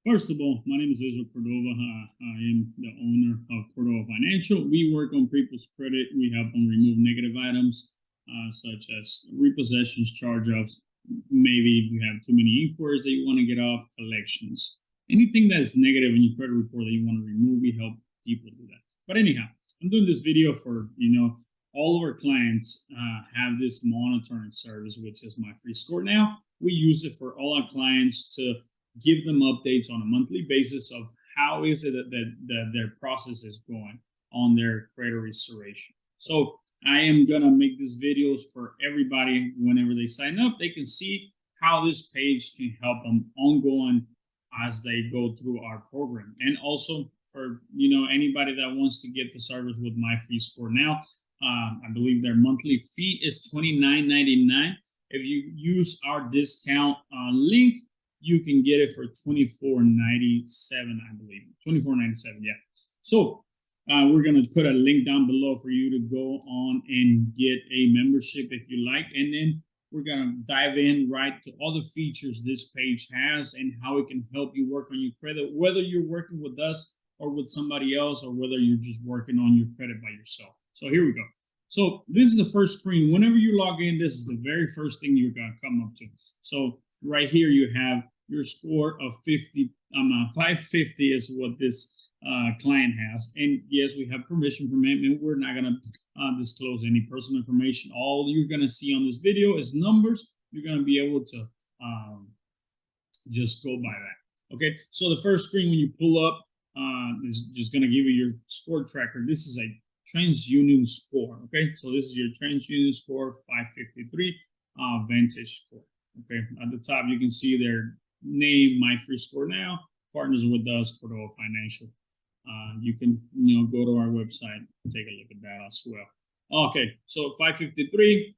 First of all, my name is Israel Cordova. I am the owner of Cordova Financial. We work on people's credit. We help them remove negative items such as repossessions, charge-offs, maybe if you have too many inquiries that you want to get off, collections. Anything that is negative in your credit report that you want to remove, we help people do that. But anyhow, I'm doing this video for, all of our clients have this monitoring service, which is Myfreescorenow. We use it for all our clients to give them updates on a monthly basis of how is it that their process is going on their credit restoration. So I am gonna make these videos for everybody. Whenever they sign up, they can see how this page can help them ongoing as they go through our program. And also for anybody that wants to get the service with Myfreescorenow, I believe their monthly fee is $29.99. If you use our discount link, you can get it for $24.97, I believe. $24.97, yeah. So we're going to put a link down below for you to go on and get a membership if you like. And then we're going to dive in right to all the features this page has and how it can help you work on your credit, whether you're working with us or with somebody else, or whether you're just working on your credit by yourself. So here we go. So this is the first screen. Whenever you log in, this is the very first thing you're going to come up to. So right here you have your score of 550 is what this client has. And yes, we have permission from him, and we're not going to disclose any personal information. All you're going to see on this video is numbers. You're going to be able to just go by that. Okay, so the first screen when you pull up is just going to give you your score tracker. This is a TransUnion score. Okay, so this is your TransUnion score 553 Vantage score. Okay, at the top you can see their name, Myfreescorenow, partners with us, Cordova Financial. You can go to our website and take a look at that as well. Okay, so 553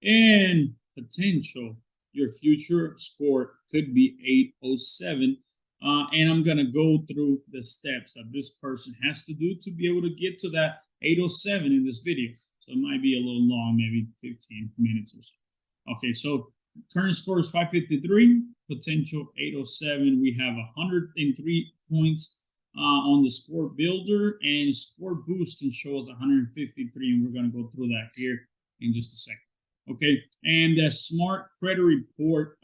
and potential. Your future score could be 807. And I'm gonna go through the steps that this person has to do to be able to get to that 807 in this video. So it might be a little long, maybe 15 minutes or so. Okay, so current score is 553, potential 807. We have 103 points on the score builder, and score boost can show us 153, and we're going to go through that here in just a second. Okay, and the smart credit report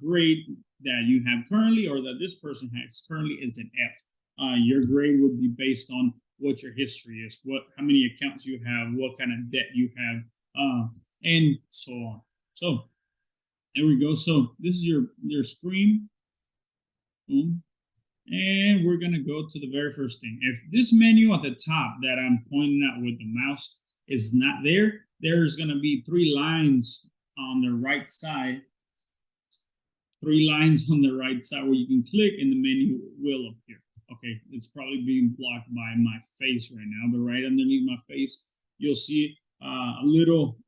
grade that you have currently, or that this person has currently, is an F. Your grade would be based on what your history is, how many accounts you have, what kind of debt you have, and so on. So there we go. So this is your screen. Boom. And we're going to go to the very first thing. If this menu at the top that I'm pointing at with the mouse is not there, there's going to be 3 lines on the right side. 3 lines on the right side where you can click and the menu will appear. Okay, it's probably being blocked by my face right now, but right underneath my face, you'll see a little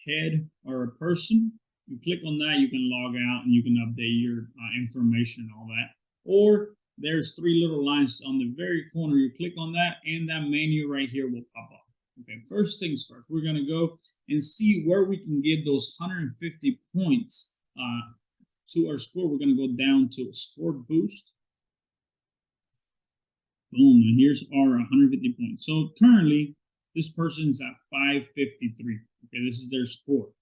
head or a person. You click on that, you can log out and you can update your information and all that. Or there's 3 little lines on the very corner. You click on that and that menu right here will pop up. Okay, first things first, we're gonna go and see where we can get those 150 points to our score. We're gonna go down to score boost. Boom, and here's our 150 points. So currently, this person's at 553. Okay, this is their score.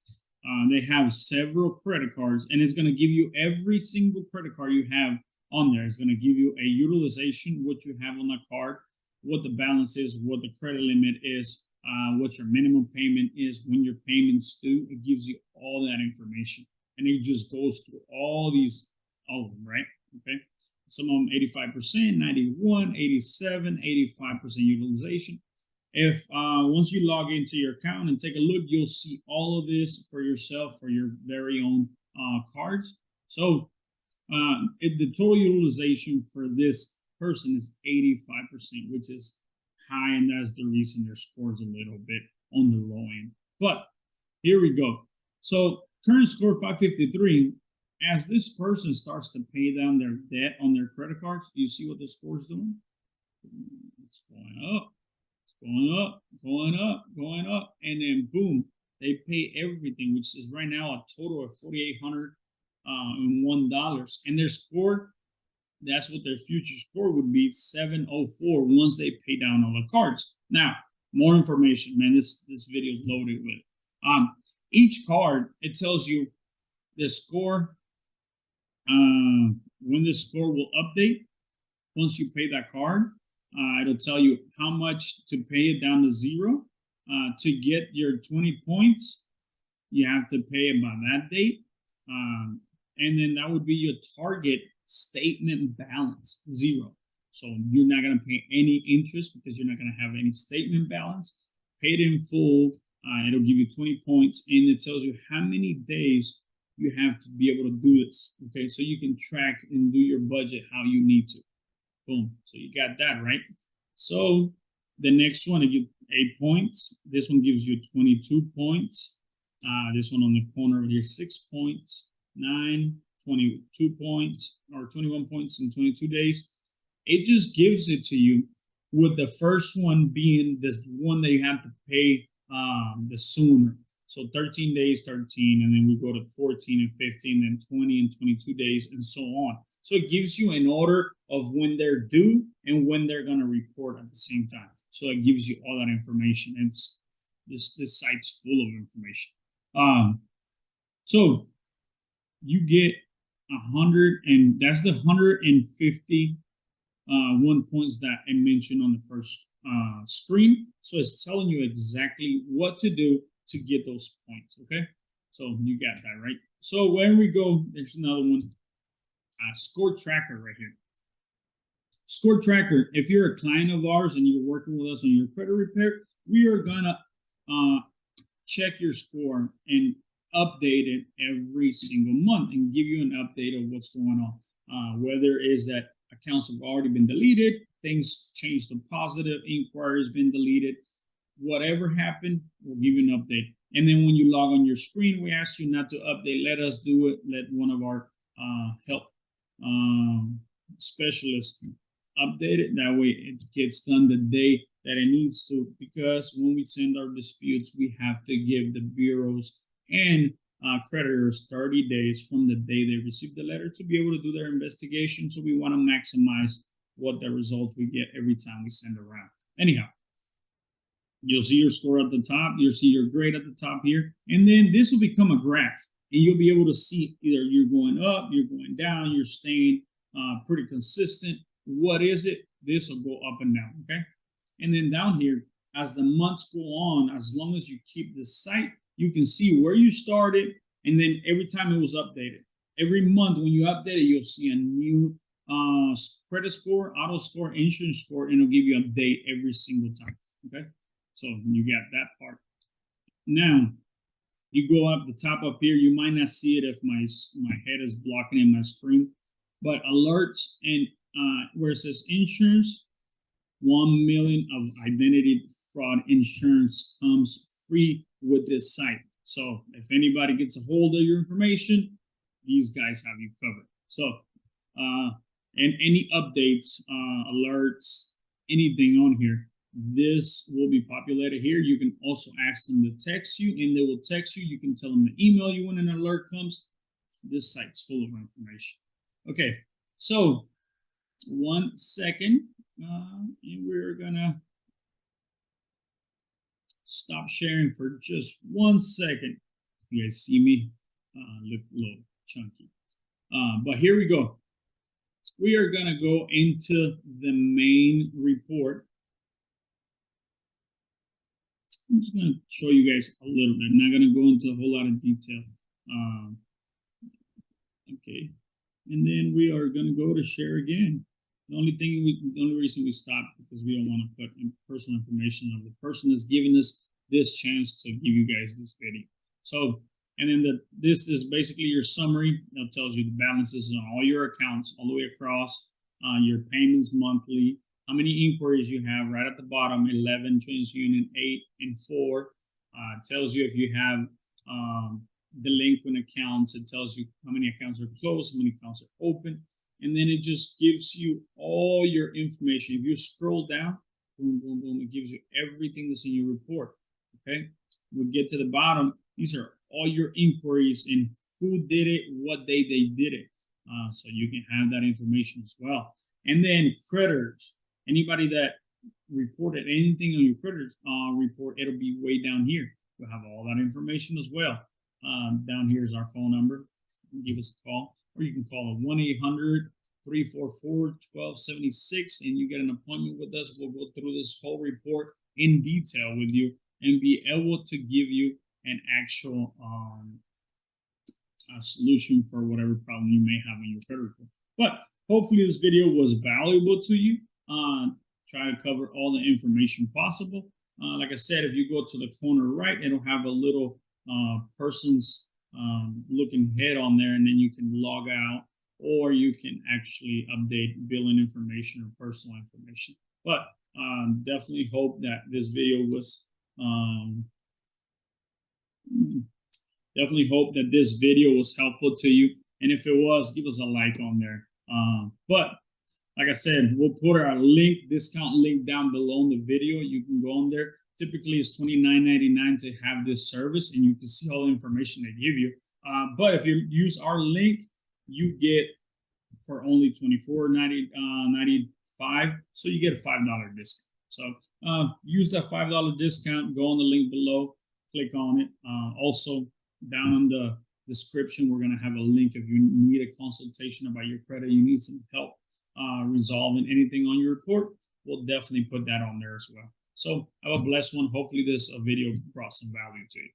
They have several credit cards, and it's going to give you every single credit card you have on there. It's going to give you a utilization, what you have on that card, what the balance is, what the credit limit is, what your minimum payment is, when your payments due. It gives you all that information, and it just goes through all of them, right? Okay. Some of them 85%, 91, 87, 85% utilization. If once you log into your account and take a look, you'll see all of this for yourself, for your very own cards. So the total utilization for this person is 85%, which is high, and that's the reason their score is a little bit on the low end. But here we go. So current score 553. As this person starts to pay down their debt on their credit cards, do you see what the score is doing? It's going up. Going up, going up, going up, and then boom, they pay everything, which is right now a total of $4,801, and their score that's what their future score would be, 704, once they pay down all the cards. Now, more information, man. This video is loaded with. Each card, it tells you the score, when the score will update. Once you pay that card, it'll tell you how much to pay it down to zero. To get your 20 points, you have to pay it by that date. And then that would be your target statement balance, zero. So you're not going to pay any interest because you're not going to have any statement balance. Pay it in full. It'll give you 20 points, and it tells you how many days you have to be able to do this. Okay, so you can track and do your budget how you need to. Boom. So you got that, right? So the next one, I give 8 points. This one gives you 22 points. This one on the corner here, 6 points, 9, 22 points, or 21 points in 22 days. It just gives it to you, with the first one being the one that you have to pay the sooner. So 13 days, 13, and then we go to 14 and 15, and 20 and 22 days, and so on. So it gives you an order of when they're due and when they're going to report at the same time. So it gives you all that information. It's this site's full of information. So you get 100, and that's the 151 points that I mentioned on the first screen. So it's telling you exactly what to do to get those points. Okay, so you got that, right? So when we go, there's another one. Score tracker right here. Score tracker. If you're a client of ours and you're working with us on your credit repair, we are gonna check your score and update it every single month and give you an update of what's going on. Whether it is that accounts have already been deleted, things changed to positive, inquiries been deleted, whatever happened, we'll give you an update. And then when you log on your screen, we ask you not to update. Let us do it. Let one of our help specialists update it. That way it gets done the day that it needs to, because when we send our disputes, we have to give the bureaus and creditors 30 days from the day they receive the letter to be able to do their investigation. So we want to maximize what the results we get every time we send around. Anyhow, you'll see your score at the top. You'll see your grade at the top here. And then this will become a graph. And you'll be able to see either you're going up, you're going down, you're staying pretty consistent. What is it? This will go up and down, okay? And then down here, as the months go on, as long as you keep this site, you can see where you started, and then every time it was updated. Every month when you update it, you'll see a new credit score, auto score, insurance score, and it'll give you a date every single time, okay? So you got that part. Now, you go up the top up here, you might not see it if my head is blocking in my screen, but alerts and where it says insurance, 1 million of identity fraud insurance comes free with this site. So if anybody gets a hold of your information, these guys have you covered. So, and any updates, alerts, anything on here, this will be populated here. You can also ask them to text you, and they will text you. You can tell them to email you when an alert comes. This site's full of information. Okay, so 1 second, and we're gonna stop sharing for just 1 second. You guys see me? Look a little chunky. But here we go. We are gonna go into the main report. I'm just going to show you guys a little bit. I'm not going to go into a whole lot of detail. Okay, and then we are going to go to share again. The only reason we stopped because we don't want to put in personal information of the person that's giving us this chance to give you guys this video. So, and then this is basically your summary. That tells you the balances on all your accounts all the way across, your payments monthly, how many inquiries you have right at the bottom, 11, TransUnion, 8, and 4. Tells you if you have delinquent accounts. It tells you how many accounts are closed, how many accounts are open. And then it just gives you all your information. If you scroll down, boom, boom, boom, it gives you everything that's in your report, okay? We get to the bottom. These are all your inquiries and who did it, what day they did it. so you can have that information as well. And then creditors, anybody that reported anything on your creditors report, it'll be way down here. You'll have all that information as well. Down here is our phone number. Give us a call, or you can call 1-800-344-1276, and you get an appointment with us. We'll go through this whole report in detail with you and be able to give you an actual solution for whatever problem you may have in your credit report. But hopefully this video was valuable to you. Try to cover all the information possible. Like I said, if you go to the corner right, it'll have a little person's looking head on there, and then you can log out, or you can actually update billing information or personal information. But definitely hope that this video was helpful to you. And if it was, give us a like on there. But like I said, we'll put our discount link down below in the video. You can go on there. Typically, it's $29.99 to have this service, and you can see all the information they give you. But if you use our link, you get for only $24.95, so you get a $5 discount. So use that $5 discount. Go on the link below, click on it. Also, down in the description, we're going to have a link if you need a consultation about your credit, you need some help resolving anything on your report. We'll definitely put that on there as well. So have a blessed one. Hopefully this video brought some value to you.